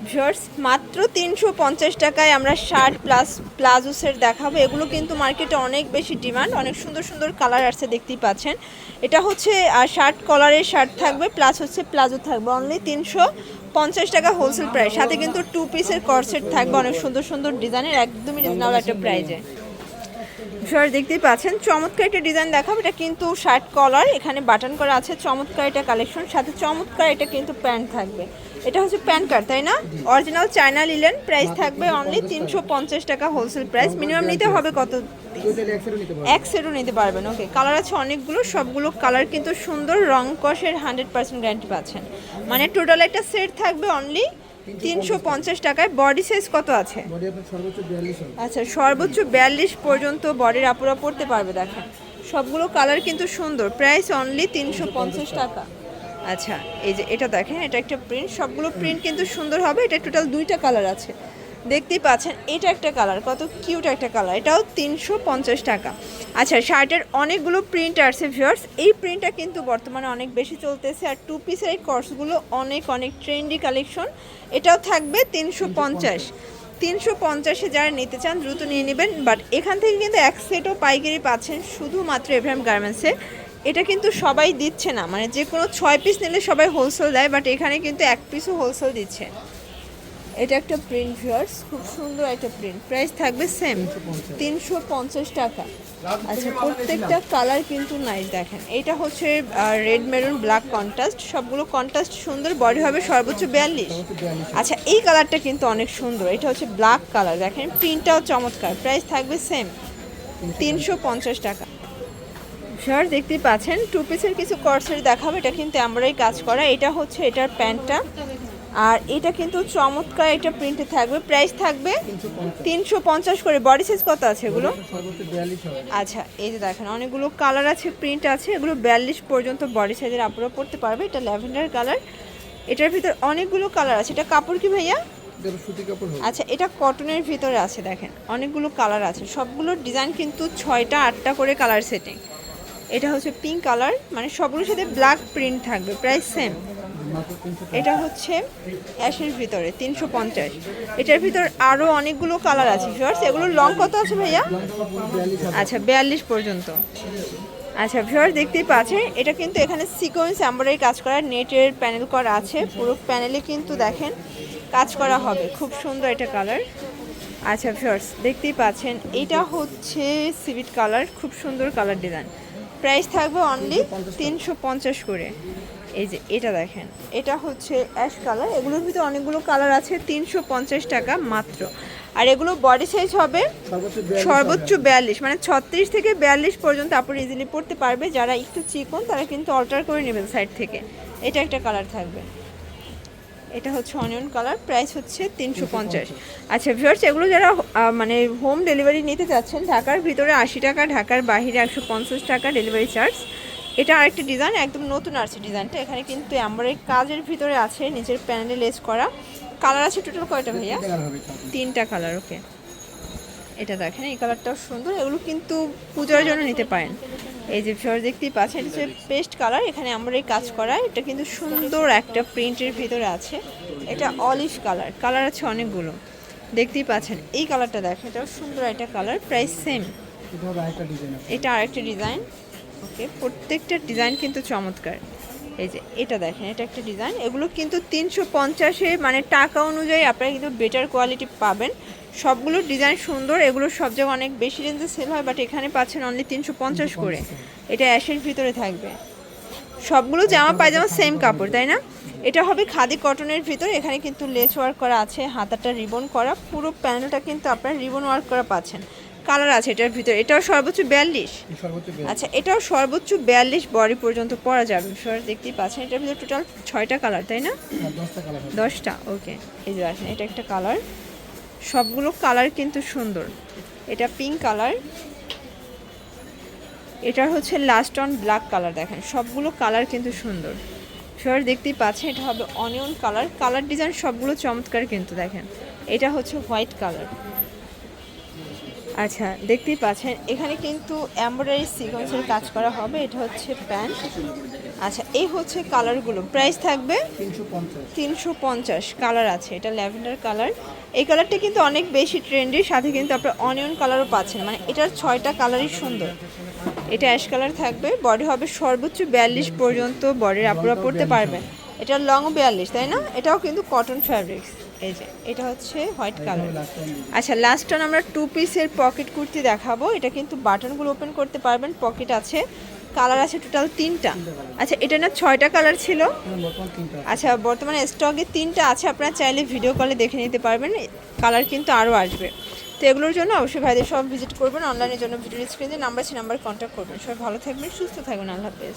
Viewers মাত্র 350 টাকায় আমরা শার্ট প্লাস প্লাজো সেট দেখাবো। এগুলো কিন্তু মার্কেটে অনেক বেশি ডিমান্ড, অনেক সুন্দর সুন্দর কালার আসছে দেখতেই পাচ্ছেন। এটা হচ্ছে শার্ট কলারের শার্ট থাকবে প্লাস হচ্ছে প্লাজো থাকবে, অনলি 350 টাকা হোলসেল প্রাইস। সাথে কিন্তু 2 পিসের কর্সেট থাকবে অনেক সুন্দর সুন্দর ডিজাইনের, একদমই রিজনেবল একটা প্রাইজে। ভিউয়ার্স দেখতেই পাচ্ছেন চমৎকার একটা ডিজাইন দেখাবো। এটা কিন্তু শার্ট কলার, এখানে বাটন করা আছে, চমৎকার এটা কালেকশন। সাথে চমৎকার এটা কিন্তু প্যান্ট থাকবে। এটা হচ্ছে প্যান্ট কার্ড তাই না? অরিজিনাল চায়না লিলেন, প্রাইস থাকবে অনলি 350 টাকা হোলসেল প্রাইস। মিনিমাম নিতে হবে কত? এক সেটও নিতে পারবেন। ওকে, কালার আছে অনেকগুলো, সবগুলো কালার কিন্তু সুন্দর, রং কষের 100% গ্যারান্টি পাচ্ছেন। মানে টোটাল একটা সেট থাকবে অনলি 350 টাকায়। বডি সাইজ কত আছে? আচ্ছা, সর্বোচ্চ 42 পর্যন্ত বডির আপুরা পড়তে পারবে। দেখেন সবগুলো কালার কিন্তু সুন্দর, প্রাইস অনলি 350 টাকা। আচ্ছা, এই যে এটা দেখেন, এটা একটা প্রিন্ট, সবগুলো প্রিন্ট কিন্তু সুন্দর হবে। এটা টোটাল 2টা কালার আছে দেখতেই পাচ্ছেন। এটা একটা কালার, কত কিউট একটা কালার, এটাও 350 টাকা। আচ্ছা, শার্টের অনেকগুলো প্রিন্ট আসছে ভিউয়ার্স, এই প্রিন্টটা কিন্তু বর্তমানে অনেক বেশি চলতেছে। আর 2 পিসের এই কর্সগুলো অনেক অনেক ট্রেন্ডি কালেকশন। এটাও থাকবে 350-এ যারা নিতে চান দ্রুত নিয়ে নেবেন। বাট এখান থেকে কিন্তু এক সেটও পাইকারি পাচ্ছেন শুধুমাত্র এভরিম গার্মেন্টসে। এটা কিন্তু সবাই দিচ্ছে না, মানে যে কোনো 6 পিস নিলে সবাই হোলসেল দেয়, বাট এখানে কিন্তু 1 পিসও হোলসেল দিচ্ছে। এটা একটা প্রিন্ট ভিউয়ার্স, খুব সুন্দর একটা প্রিন্ট, প্রাইস থাকবে সেম 350 টাকা। আচ্ছা, প্রত্যেকটা কালার কিন্তু নাইস। দেখেন এটা হচ্ছে রেড মেরুন ব্ল্যাক কন্ট্রাস্ট, সবগুলো কন্ট্রাস্ট সুন্দর, বডি হবে সর্বোচ্চ 42। আচ্ছা, এই কালারটা কিন্তু অনেক সুন্দর, এটা হচ্ছে ব্ল্যাক কালার, দেখেন প্রিন্টটাও চমৎকার, প্রাইস থাকবে সেম 350 টাকা। স্যার দেখতেই পাচ্ছেন 2 পিসের কিছু কর্সের দেখাবো। এটা কিন্তু আমরাই কাজ করা, এটা হচ্ছে এটার প্যান্টটা, আর এটা কিন্তু চমৎকার এটা প্রিন্টে থাকবে, প্রাইস থাকবে 350 করে। বডি সাইজ কত আছে এগুলো? আচ্ছা, এই যে দেখেন অনেকগুলো কালার আছে, প্রিন্ট আছে, এগুলো 42 পর্যন্ত বডি সাইজের আপুরা পড়তে পারবে। এটা ল্যাভেন্ডার কালার, এটার ভিতর অনেকগুলো কালার আছে। এটা কাপড় কি ভাইয়া? আচ্ছা, এটা কটনের ভিতরে আছে। দেখেন অনেকগুলো কালার আছে, সবগুলো ডিজাইন কিন্তু 6টা 8টা করে কালার সেটিং। এটা হচ্ছে পিঙ্ক কালার, মানে সবগুলোর সাথে ব্ল্যাক প্রিন্ট থাকবে, প্রাইস সেম। এটা হচ্ছে অ্যাশের ভিতরে 350। এটার ভিতর আরও অনেকগুলো কালার আছে ভিউয়ার্স। এগুলোর লং কত আছে ভাইয়া? আচ্ছা, 42 পর্যন্ত। আচ্ছা ভিউয়ার্স দেখতেই পাচ্ছেন, এটা কিন্তু এখানে সিকোয়েন্স এমব্রয়ডারি কাজ করা, নেটের প্যানেল করা আছে, পুরো প্যানেলে কিন্তু দেখেন কাজ করা হবে, খুব সুন্দর এটা কালার। আচ্ছা ভিউয়ার্স দেখতেই পাচ্ছেন, এটা হচ্ছে সিভিট কালার, খুব সুন্দর কালার ডিজাইন, প্রাইস থাকবে অনলি 350 করে। এই যে এটা দেখেন, এটা হচ্ছে অ্যাশ কালার, এগুলোর ভিতরে অনেকগুলো কালার আছে, 350 টাকা মাত্র। আর এগুলো বডি সাইজ হবে সর্বোচ্চ 42, মানে 36 থেকে 42 পর্যন্ত আপনি ইজিলি পড়তে পারবে। যারা একটু চিকন তারা কিন্তু অল্টার করে নেবেন সাইড থেকে। এটা একটা কালার থাকবে, এটা হচ্ছে অনিয়ন কালার, প্রাইস হচ্ছে 350। আচ্ছা ভিউয়ার্স, এগুলো যারা মানে হোম ডেলিভারি নিতে চাচ্ছেন, ঢাকার ভিতরে 80 টাকা, ঢাকার বাইরে 150 টাকা ডেলিভারি চার্জ। এটা আরেকটা ডিজাইন, একদম নতুন আসছে ডিজাইনটা। এখানে কিন্তু এমব্রয়ডারি কাজের ভিতরে আছে, নিচের প্যানেলে লেস করা। কালার আছে টোটাল কয়টা ভাইয়া? 3টা কালার। ওকে, এটা দেখেন এই কালারটাও সুন্দর, এগুলো কিন্তু পূজার জন্য নিতে পারেন। এই যে ফিওর দেখতেই পাচ্ছেন, এটা হচ্ছে পেস্ট কালার, এখানে আমরা এই কাজ করা, এটা কিন্তু সুন্দর একটা প্রিন্টের ভিতরে আছে। এটা অলিভ কালার, কালার আছে অনেকগুলো, দেখতেই পাচ্ছেন। এই কালারটা দেখেন, এটাও সুন্দর একটা কালার, প্রাইস সেম। এটা আরেকটা ডিজাইন। ওকে, প্রত্যেকটা ডিজাইন কিন্তু চমৎকার। এই যে এটা দেখেন, এটা একটা ডিজাইন, এগুলো কিন্তু 350-এ, মানে টাকা অনুযায়ী আপনারা কিন্তু বেটার কোয়ালিটি পাবেন। সবগুলো ডিজাইন সুন্দর, এগুলো সব জায়গায় অনেক বেশি রেঞ্জে সেল হয়, বাট এখানে পাচ্ছেন অনলি 350 করে। এটা অ্যাশের ভিতরে থাকবে, সবগুলো জামা পায়জামা সেম কাপড় তাই না? এটা হবে খাদি কটনের ভিতরে, এখানে কিন্তু লেস ওয়ার্ক করা আছে, হাতাটা রিবন করা, পুরো প্যানেলটা কিন্তু আপনারা রিবন ওয়ার্ক করা পাচ্ছেন। কালার আছে এটার ভিতরে, এটাও সর্বোচ্চ 42। আচ্ছা, এটাও সর্বোচ্চ 42 বডি পর্যন্ত পরা যাবে। সর দেখতেই পাচ্ছেন, এটার ভিতরে টোটাল 6টা কালার তাই না? 10টা। ওকে, এই যে দেখেন, এটা একটা কালার, সবগুলো কালার কিন্তু সুন্দর। এটা পিঙ্ক কালার, এটা হচ্ছে লাস্ট অন ব্ল্যাক কালার, দেখেন সবগুলো কালার কিন্তু সুন্দর। সর দেখতেই পাচ্ছেন, এটা হবে অনিয়ন কালার, কালার ডিজাইন সবগুলো চমৎকার কিন্তু দেখেন। এটা হচ্ছে হোয়াইট কালার। আচ্ছা, দেখতেই পাচ্ছেন এখানে কিন্তু এমব্রয়ডারি সিকোয়েন্সের কাজ করা হবে। এটা হচ্ছে প্যান্ট, আচ্ছা, এই হচ্ছে কালারগুলো, প্রাইস থাকবে 350। 350। কালার আছে, এটা ল্যাভেন্ডার কালার। এই কালারটা কিন্তু অনেক বেশি ট্রেন্ডি, সাথে কিন্তু আপনার অনিয়ন কালারও পাচ্ছেন, মানে এটার 6টা কালারই সুন্দর। এটা অ্যাশ কালার থাকবে, বডি হবে সর্বোচ্চ 42 পর্যন্ত বডির আপুরা পরতে পারবেন। এটা লং 42, তাই না? এটাও কিন্তু কটন ফ্যাব্রিক্স। এই যে এটা হচ্ছে হোয়াইট কালার। আচ্ছা, লাস্ট টাইম আমরা 2 পিসের পকেট কুর্তি দেখাবো। এটা কিন্তু বাটনগুলো ওপেন করতে পারবেন, পকেট আছে, কালার আছে টোটাল 3টা। আচ্ছা, এটা না 6টা কালার ছিল। আচ্ছা, বর্তমানে স্টকে 3টা আছে, আপনারা চাইলে ভিডিও কলে দেখে নিতে পারবেন, কালার কিন্তু আরও আসবে। তো এগুলোর জন্য অবশ্যই ভাইদের সব ভিজিট করবেন, অনলাইনের জন্য ভিডিও স্ক্রিনে নাম্বার আছে, নাম্বার কন্ট্যাক্ট করবেন। সবাই ভালো থাকবেন, সুস্থ থাকবেন, আল্লাহ হাফেজ।